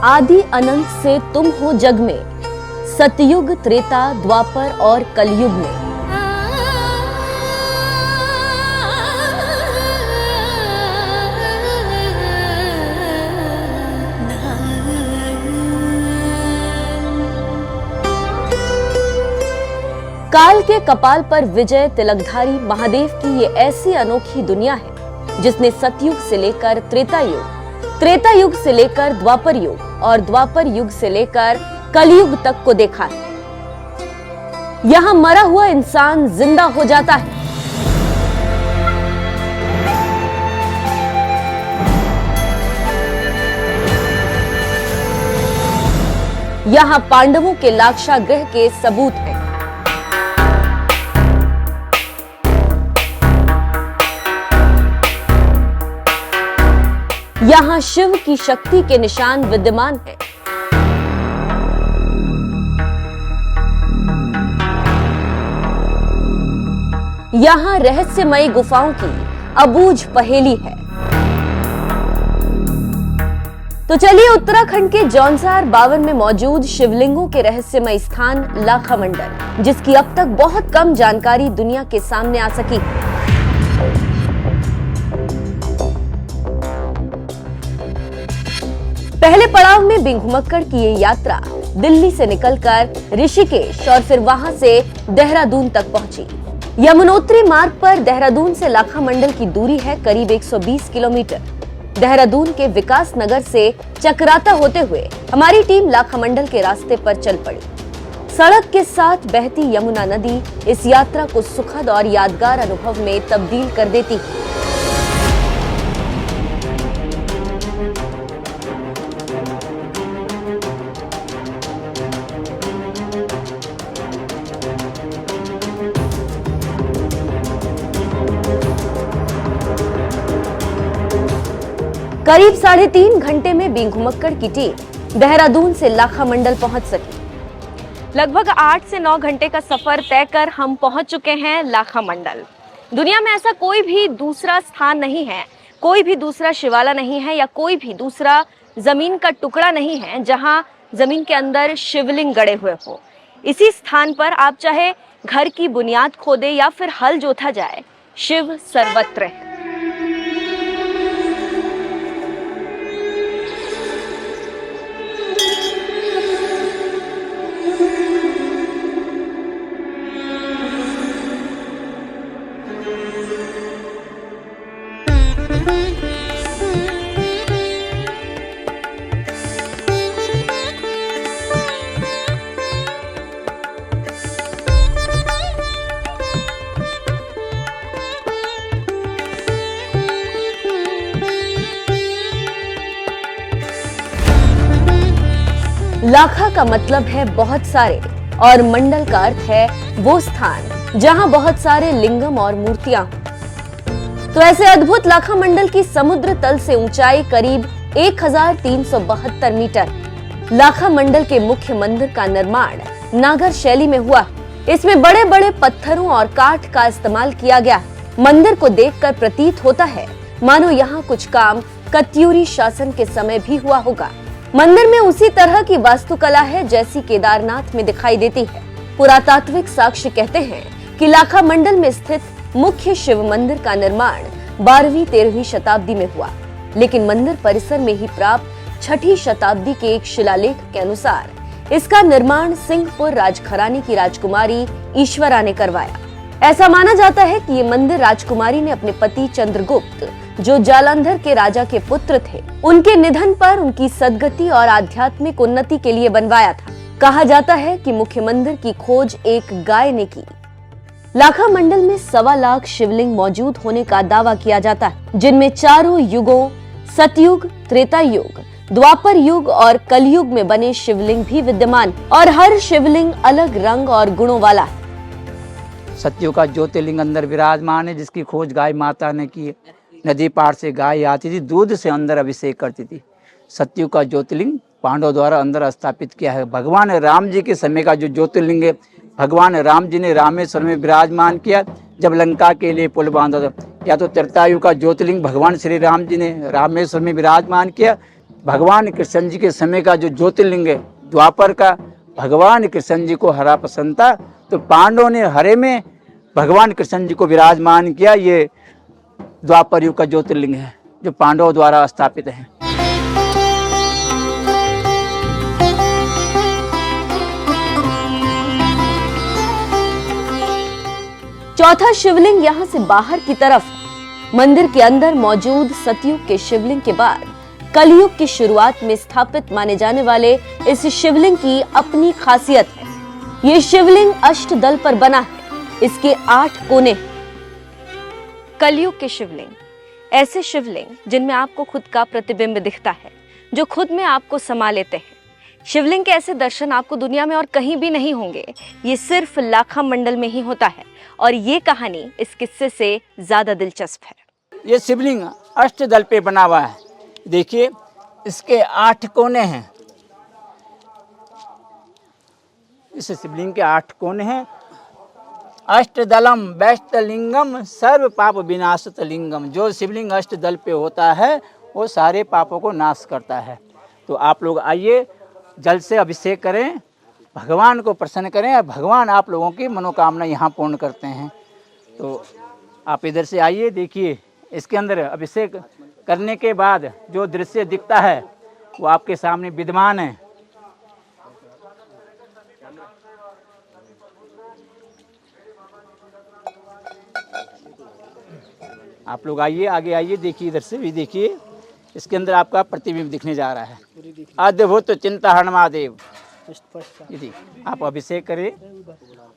आदि अनंत से तुम हो जग में, सतयुग, त्रेता, द्वापर और कलयुग में। काल के कपाल पर विजय तिलकधारी महादेव की ये ऐसी अनोखी दुनिया है जिसने सतयुग से लेकर त्रेता युग, त्रेता युग से लेकर द्वापर युग और द्वापर युग से लेकर कलयुग तक को देखा है। यहां मरा हुआ इंसान जिंदा हो जाता है, यहां पांडवों के लाक्षागृह के सबूत हैं। यहां शिव की शक्ति के निशान विद्यमान हैं। यहां रहस्यमयी गुफाओं की अबूझ पहेली है। तो चलिए उत्तराखंड के जौनसार बावन में मौजूद शिवलिंगों के रहस्यमय स्थान लाखा मंडल, जिसकी अब तक बहुत कम जानकारी दुनिया के सामने आ सकी। पहले पड़ाव में बिंघुमक्कड़ की ये यात्रा दिल्ली से निकलकर ऋषिकेश और फिर वहां से देहरादून तक पहुंची। यमुनोत्री मार्ग पर देहरादून से लाखा मंडल की दूरी है करीब 120 किलोमीटर। देहरादून के विकास नगर से चकराता होते हुए हमारी टीम लाखा मंडल के रास्ते पर चल पड़ी। सड़क के साथ बहती यमुना नदी इस यात्रा को सुखद और यादगार अनुभव में तब्दील कर देती है। करीब 3.5 घंटे में बिंघुमक्कड़ की टीम देहरादून से लाखा मंडल पहुंच सकी। लगभग 8 से 9 घंटे का सफर तय कर हम पहुंच चुके हैं लाखा मंडल। दुनिया में ऐसा कोई भी दूसरा स्थान नहीं है, कोई भी दूसरा शिवाला नहीं है या कोई भी दूसरा जमीन का टुकड़ा नहीं है जहां जमीन के अंदर शिवलिंग गड़े हुए हो। इसी स्थान पर आप चाहे घर की बुनियाद खोदे या फिर हल जोता जाए, शिव सर्वत्र है। लाखा का मतलब है बहुत सारे और मंडल का अर्थ है वो स्थान जहां बहुत सारे लिंगम और मूर्तियां हों। तो ऐसे अद्भुत लाखा मंडल की समुद्र तल से ऊंचाई करीब 1372 मीटर। लाखा मंडल के मुख्य मंदिर का निर्माण नागर शैली में हुआ। इसमें बड़े बड़े पत्थरों और काठ का इस्तेमाल किया गया। मंदिर को देखकर प्रतीत होता है मानो यहाँ कुछ काम कत्यूरी शासन के समय भी हुआ होगा। मंदिर में उसी तरह की वास्तुकला है जैसी केदारनाथ में दिखाई देती है। पुरातात्विक साक्ष्य कहते हैं कि लाखा मंडल में स्थित मुख्य शिव मंदिर का निर्माण 12वीं-13वीं शताब्दी में हुआ, लेकिन मंदिर परिसर में ही प्राप्त 6ठी शताब्दी के एक शिलालेख के अनुसार इसका निर्माण सिंहपुर राजघराने की राजकुमारी ईश्वरा ने करवाया। ऐसा माना जाता है कि ये मंदिर राजकुमारी ने अपने पति चंद्रगुप्त, जो जालंधर के राजा के पुत्र थे, उनके निधन पर उनकी सद्गति और आध्यात्मिक उन्नति के लिए बनवाया था। कहा जाता है कि मुख्य मंदिर की खोज एक गाय ने की। लाखा मंडल में 1.25 लाख शिवलिंग मौजूद होने का दावा किया जाता है, जिनमें चारों युगों सतयुग, त्रेता युग, द्वापर युग और कलयुग में बने शिवलिंग भी विद्यमान और हर शिवलिंग अलग रंग और गुणों वाला है। सतयुग का ज्योतिर्लिंग अंदर विराजमान है, जिसकी खोज गाय माता ने की। नदी पार से गाय आती थी, दूध से अंदर अभिषेक करती थी। सतयुग का ज्योतिर्लिंग पांडवों द्वारा अंदर स्थापित किया है। भगवान राम जी के समय का जो ज्योतिर्लिंग है, भगवान राम जी ने रामेश्वर में विराजमान किया जब लंका के लिए पुल बांधा था। या तो त्रेतायुग का ज्योतिर्लिंग भगवान श्री राम जी ने रामेश्वर में विराजमान किया, भगवान कृष्ण जी के समय का जो ज्योतिर्लिंग है द्वापर का, भगवान कृष्ण जी को हरा पसंद था, तो पांडवों ने हरे में भगवान कृष्ण जी को विराजमान किया। ये द्वापर युग का ज्योतिर्लिंग है जो पांडवों द्वारा स्थापित है। चौथा शिवलिंग यहाँ से बाहर की तरफ है। मंदिर के अंदर मौजूद सतयुग के शिवलिंग के बाद कलयुग की शुरुआत में स्थापित माने जाने वाले इस शिवलिंग की अपनी खासियत है। ये शिवलिंग अष्टदल पर बना है। इसके 8 कोने हैं। कलयुग के शिवलिंग ऐसे शिवलिंग जिनमें आपको खुद का प्रतिबिंब दिखता है, जो खुद में आपको समा लेते हैं। शिवलिंग के ऐसे दर्शन आपको दुनिया में और कहीं भी नहीं होंगे। ये सिर्फ लाखा मंडल में ही होता है और ये कहानी इस किस्से से ज्यादा दिलचस्प है। ये शिवलिंग अष्टदल पे बना हुआ है। देखिए इसके 8 कोने हैं। इस शिवलिंग के 8 कोने हैं। अष्टदलम वैष्टलिंगम सर्व पाप विनाशत लिंगम। जो शिवलिंग अष्टदल पे होता है वो सारे पापों को नाश करता है। तो आप लोग आइए, जल से अभिषेक करें, भगवान को प्रसन्न करें और भगवान आप लोगों की मनोकामना यहाँ पूर्ण करते हैं। तो आप इधर से आइए, देखिए इसके अंदर अभिषेक करने के बाद जो दृश्य दिखता है वो आपके सामने विद्यमान है। आप लोग आइए, आगे आइए, देखिए इधर से भी देखिए। इसके अंदर आपका प्रतिबिंब दिखने जा रहा है। अद्भुत चिंताहरण महादेव। ये आप अभिषेक करें।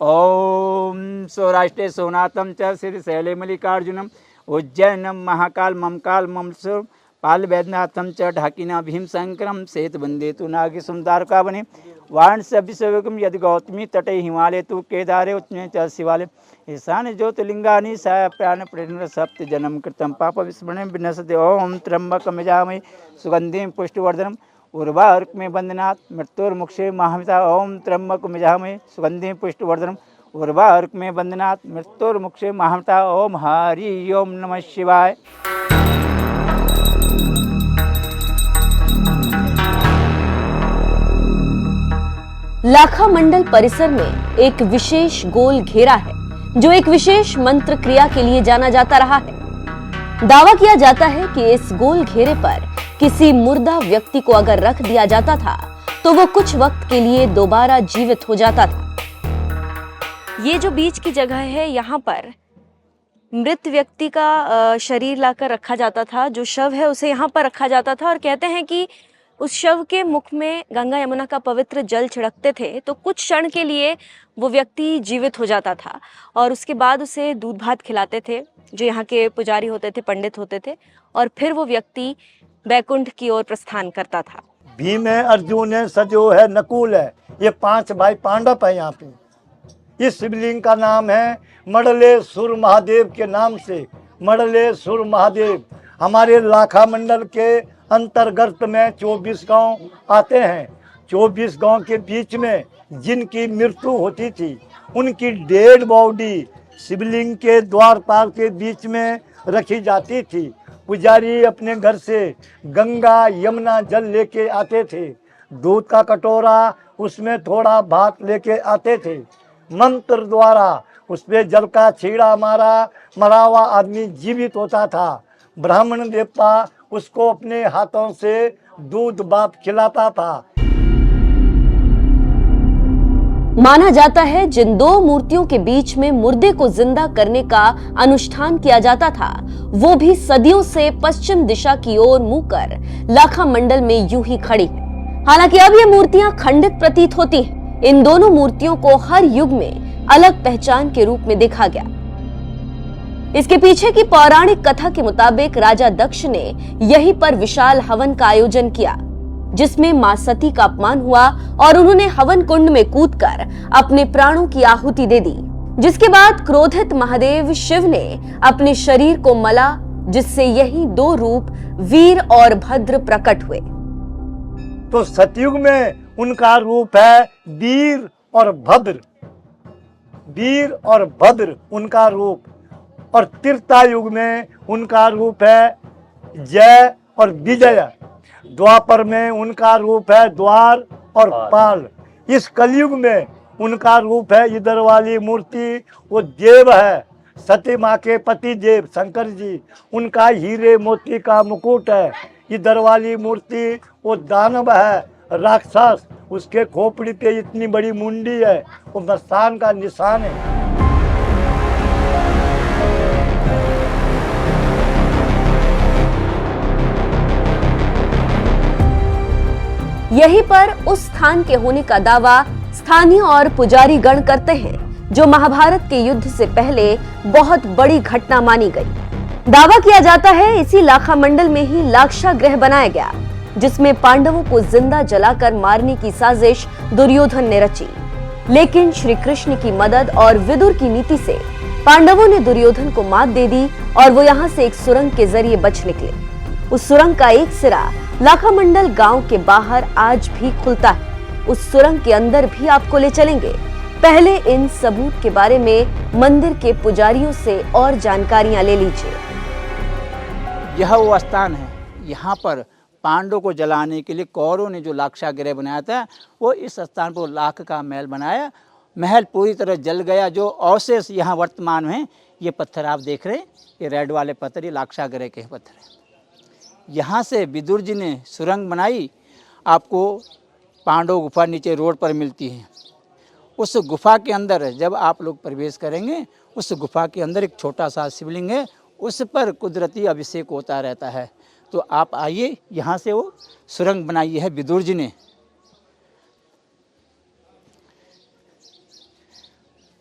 ओम सौराष्ट्रे सोनातम च श्री शैले मल्लिकार्जुनम उज्जैनम महाकाल ममकाल ममसुर पाल वैद्यनाथम च ढाकिना भीम शंकरम सेत बंदे तु नागी सुंदारका बने वाराणसी अभिषेकम यदि गौतमी तटे हिमालय तु केदारे उच्च च शिवालय ईशान ज्योतिर्लिंगानि साय प्राण प्रेरण सप्त जन्म कृतम पाप विस्मरण विनशते। ओम त्र्यंबकम यजामहे सुगंधिम पुष्टिवर्धनम उर्वारुकमे वंदनात् मृत्युर्मुक्षे महामिता। ओम त्र्यंबकम यजामहे सुगंधिम पुष्टिवर्धनम उर्वारुकमे वंदनात् मृत्युर्मुक्षे महामिता। ओम हरि ओम नमः शिवाय। लाखा मंडल परिसर में एक विशेष गोल घेरा है जो एक विशेष मंत्र क्रिया के लिए जाना जाता रहा है। दावा किया जाता है कि इस गोल घेरे पर किसी मुर्दा व्यक्ति को अगर रख दिया जाता था तो वो कुछ वक्त के लिए दोबारा जीवित हो जाता था। ये जो बीच की जगह है, यहाँ पर मृत व्यक्ति का शरीर लाकर रखा जाता था। जो शव है उसे यहाँ पर रखा जाता था और कहते हैं कि उस शव के मुख में गंगा यमुना का पवित्र जल छिड़कते थे तो कुछ क्षण के लिए वो व्यक्ति जीवित हो जाता था और उसके बाद उसे दूध भात खिलाते थे जो यहाँ के पुजारी होते थे, पंडित होते थे, और फिर वो व्यक्ति बैकुंठ की ओर प्रस्थान करता था। भीम है, अर्जुन है, सजो है, नकुल है, ये 5 भाई पांडव है। यहाँ पे इस शिवलिंग का नाम है मडलेश्वर महादेव के नाम से। मडलेश्वर महादेव हमारे लाखा मंडल के अंतर्गत में 24 गांव आते हैं। 24 गांव के बीच में जिनकी मृत्यु होती थी उनकी डेड बॉडी शिवलिंग के द्वारपाल के बीच में रखी जाती थी। पुजारी अपने घर से गंगा यमुना जल लेके आते थे, दूध का कटोरा, उसमें थोड़ा भात लेके आते थे। मंत्र द्वारा उस पे जल का छीड़ा मारा, मरा हुआ आदमी जीवित होता था। ब्राह्मण देवता उसको अपने हाथों से दूध भात खिलाता था। माना जाता है जिन 2 मूर्तियों के बीच में मुर्दे को जिंदा करने का अनुष्ठान किया जाता था वो भी सदियों से पश्चिम दिशा की ओर मुंह कर लाखा मंडल में यूं ही खड़ी है। हालांकि अब ये मूर्तियां खंडित प्रतीत होती हैं। इन दोनों मूर्तियों को हर युग में अलग पहचान के रूप में देखा गया। इसके पीछे की पौराणिक कथा के मुताबिक राजा दक्ष ने यहीं पर विशाल हवन का आयोजन किया जिसमें मां सती का अपमान हुआ और उन्होंने हवन कुंड में कूदकर अपने प्राणों की आहुति दे दी, जिसके बाद क्रोधित महादेव शिव ने अपने शरीर को मला, जिससे यही 2 रूप वीर और भद्र प्रकट हुए। तो सतयुग में उनका रूप है वीर और भद्र, वीर और भद्र उनका रूप, और त्रेता युग में उनका रूप है जय और विजय। द्वापर में उनका रूप है द्वार और पाल। इस कलयुग में उनका रूप है इधर वाली मूर्ति, वो देव है, सती माँ के पति देव शंकर जी, उनका हीरे मोती का मुकुट है। इधर वाली मूर्ति वो दानव है, राक्षस, उसके खोपड़ी पे इतनी बड़ी मुंडी है, वो मस्तान का निशान है। यहीं पर उस स्थान के होने का दावा स्थानीय और पुजारी गण करते हैं, जो महाभारत के युद्ध से पहले बहुत बड़ी घटना मानी गई। दावा किया जाता है इसी लाखा मंडल में ही लाक्षागृह बनाया गया, जिसमें पांडवों को जिंदा जलाकर मारने की साजिश दुर्योधन ने रची। लेकिन श्री कृष्ण की मदद और विदुर की नीति से पांडवों ने दुर्योधन को मात दे दी और वो यहाँ से एक सुरंग के जरिए बच निकले। उस सुरंग का एक सिरा लाखा मंडल गांव के बाहर आज भी खुलता है। उस सुरंग के अंदर भी आपको ले चलेंगे। पहले इन सबूत के बारे में मंदिर के पुजारियों से और जानकारियां ले लीजिए। यह वो स्थान है, यहाँ पर पांडवों को जलाने के लिए कौरवों ने जो लाक्षागृह बनाया था, वो इस स्थान पर लाख का महल बनाया। महल पूरी तरह जल गया। जो अवशेष यहाँ वर्तमान में ये पत्थर आप देख रहे हैं, ये रेड वाले पत्थर, ये लाक्षागृह के पत्थर हैं। यहाँ से विदुर जी ने सुरंग बनाई। आपको पांडव गुफा नीचे रोड पर मिलती है। उस गुफा के अंदर जब आप लोग प्रवेश करेंगे, उस गुफा के अंदर एक छोटा सा शिवलिंग है, उस पर कुदरती अभिषेक होता रहता है। तो आप आइए, यहाँ से वो सुरंग बनाई है विदुर जी ने।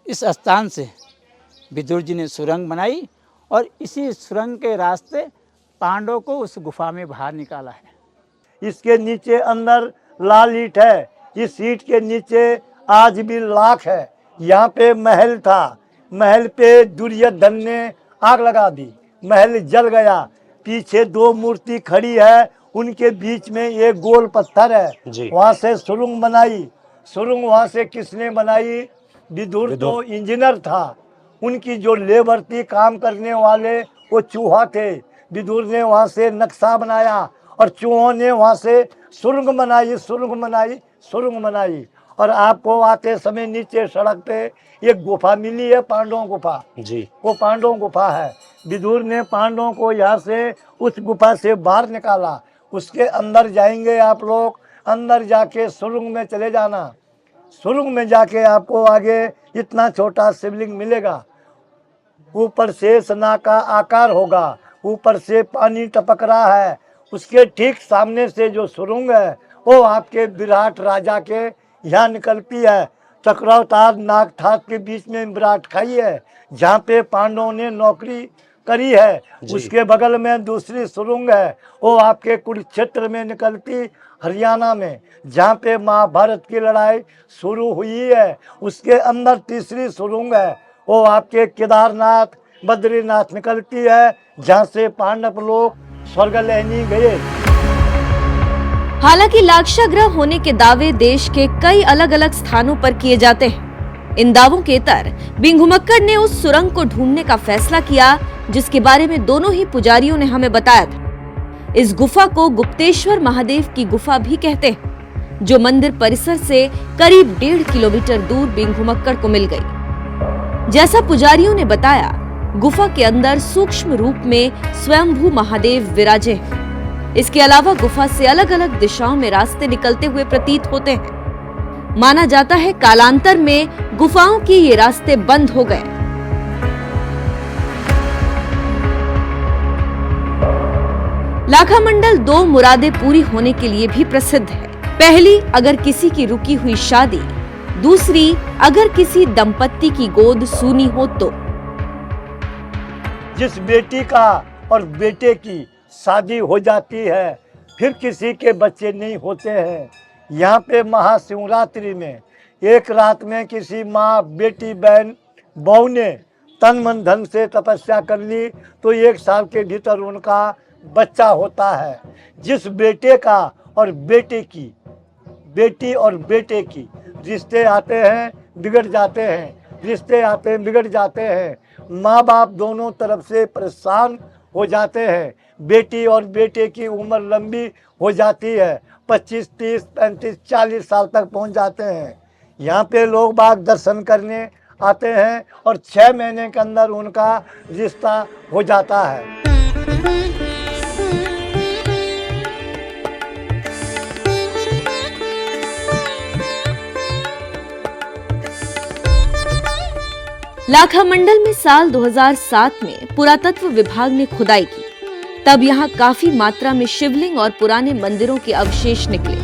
इस स्थान से विदुर जी ने सुरंग बनाई और इसी सुरंग के रास्ते पांडवों को उस गुफा में बाहर निकाला है। इसके नीचे अंदर लाल ईंट है, इस ईंट के नीचे आज भी लाख है। यहाँ पे महल था, महल पे दुर्योधन ने आग लगा दी, महल जल गया। पीछे दो मूर्ति खड़ी है, उनके बीच में एक गोल पत्थर है, वहाँ से सुरंग बनाई। सुरंग वहाँ से किसने बनाई? विदुर तो इंजीनियर था, उनकी जो लेबर थी, काम करने वाले, वो चूहा थे। विदुर ने वहाँ से नक्शा बनाया और चूहों ने वहाँ से सुरंग बनाई, सुरंग बनाई, सुरंग बनाई। और आपको आते समय नीचे सड़क पे एक गुफा मिली है, पांडवों गुफा जी, वो पांडवों गुफा है। विदुर ने पांडवों को यहाँ से उस गुफा से बाहर निकाला। उसके अंदर जाएंगे आप लोग, अंदर जाके सुरंग में चले जाना। सुरंग में जाके आपको आगे इतना छोटा शिवलिंग मिलेगा, ऊपर से सना का आकार होगा, ऊपर से पानी टपक रहा है। उसके ठीक सामने से जो सुरंग है, वो आपके विराट राजा के यहाँ निकलती है। चक्रवतार नागठाट के बीच में विराट खाई है, जहाँ पे पांडवों ने नौकरी करी है। उसके बगल में दूसरी सुरंग है, वो आपके कुरुक्षेत्र में निकलती, हरियाणा में, जहाँ पे महाभारत की लड़ाई शुरू हुई है। उसके अंदर तीसरी सुरंग है, वो आपके केदारनाथ, बद्रीनाथ निकलती है, जहाँ से पांडव लोग स्वर्गलहनी गए। हालांकि लाक्षागृह होने के दावे देश के कई अलग अलग स्थानों पर किए जाते हैं। इन दावों के तर बिंघुमक्कड़ ने उस सुरंग को ढूंढने का फैसला किया, जिसके बारे में दोनों ही पुजारियों ने हमें बताया था। इस गुफा को गुप्तेश्वर महादेव की गुफा भी कहते हैं, जो मंदिर परिसर से करीब 1.5 किलोमीटर दूर बिंघुमक्कड़ को मिल गई। जैसा पुजारियों ने बताया, गुफा के अंदर सूक्ष्म रूप में स्वयंभू महादेव विराजे हैं। इसके अलावा गुफा से अलग अलग दिशाओं में रास्ते निकलते हुए प्रतीत होते हैं। माना जाता है कालांतर में गुफाओं के ये रास्ते बंद हो गए। लाखा मंडल 2 मुरादें पूरी होने के लिए भी प्रसिद्ध है। पहली, अगर किसी की रुकी हुई शादी। दूसरी, अगर किसी दंपत्ति की गोद सूनी हो तो। जिस बेटी का और बेटे की शादी हो जाती है, फिर किसी के बच्चे नहीं होते हैं, यहाँ पे महाशिवरात्रि में एक रात में किसी माँ, बेटी, बहन, बहू ने तन मन धन से तपस्या कर ली तो 1 साल के भीतर उनका बच्चा होता है। जिस बेटे का और बेटे की, बेटी और बेटे की रिश्ते आते हैं, बिगड़ जाते हैं, रिश्ते आते हैं, बिगड़ जाते हैं। माँ बाप दोनों तरफ से परेशान हो जाते हैं। बेटी और बेटे की उम्र लंबी हो जाती है, 25, 30, 35, 40 साल तक पहुंच जाते हैं। यहाँ पे लोग बाग दर्शन करने आते हैं और 6 महीने के अंदर उनका रिश्ता हो जाता है। लाखा मंडल में साल 2007 में पुरातत्व विभाग ने खुदाई की, तब यहाँ काफी मात्रा में शिवलिंग और पुराने मंदिरों के अवशेष निकले।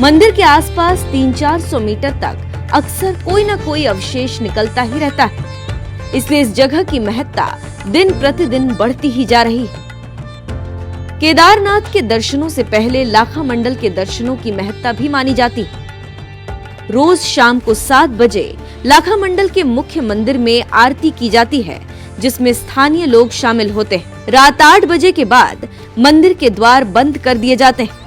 मंदिर के आसपास 300-400 मीटर तक अक्सर कोई न कोई अवशेष निकलता ही रहता है, इसलिए इस जगह की महत्ता दिन प्रतिदिन बढ़ती ही जा रही है। केदारनाथ के दर्शनों से पहले लाखा मंडल के दर्शनों की महत्ता भी मानी जाती है। रोज शाम को 7 बजे लाखा मंडल के मुख्य मंदिर में आरती की जाती है, जिसमें स्थानीय लोग शामिल होते हैं। रात 8 बजे के बाद मंदिर के द्वार बंद कर दिए जाते हैं।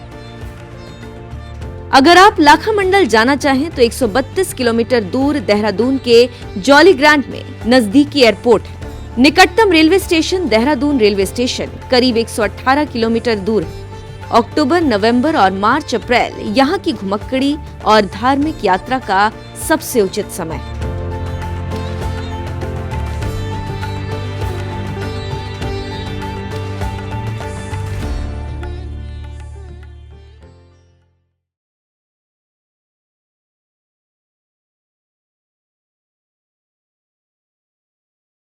अगर आप लाखा मंडल जाना चाहें तो 132 किलोमीटर दूर देहरादून के जॉली ग्रांट में नजदीकी एयरपोर्ट है। निकटतम railway station Dehradun railway station करीब 118 किलोमीटर दूर है। अक्टूबर, नवंबर और मार्च, अप्रैल यहाँ की घुमक्कड़ी और धार्मिक यात्रा का सबसे उचित समय है।